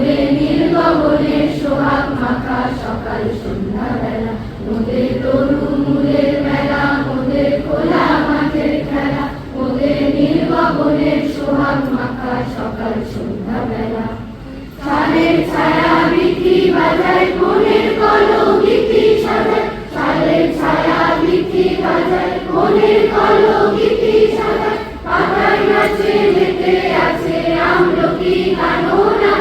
মোদের নীল গগনের সোহাগ মাখা সকাল সন্ধ্যা বেলা, মোদের তরু মূলের মেলা, মোদের খোলা মাঠের খেলা, মোদের নীল গগনের সোহাগ মাখা সকাল সন্ধ্যা বেলা। সালের ছায়া বৃথি বাজায়, মনের কলম গীতি সাজায়, সালের ছায়া বৃথি বাজায়, মনের কলম গীতি সাজায়, পাতায় নাচে মেতে আছে আমলকি কানন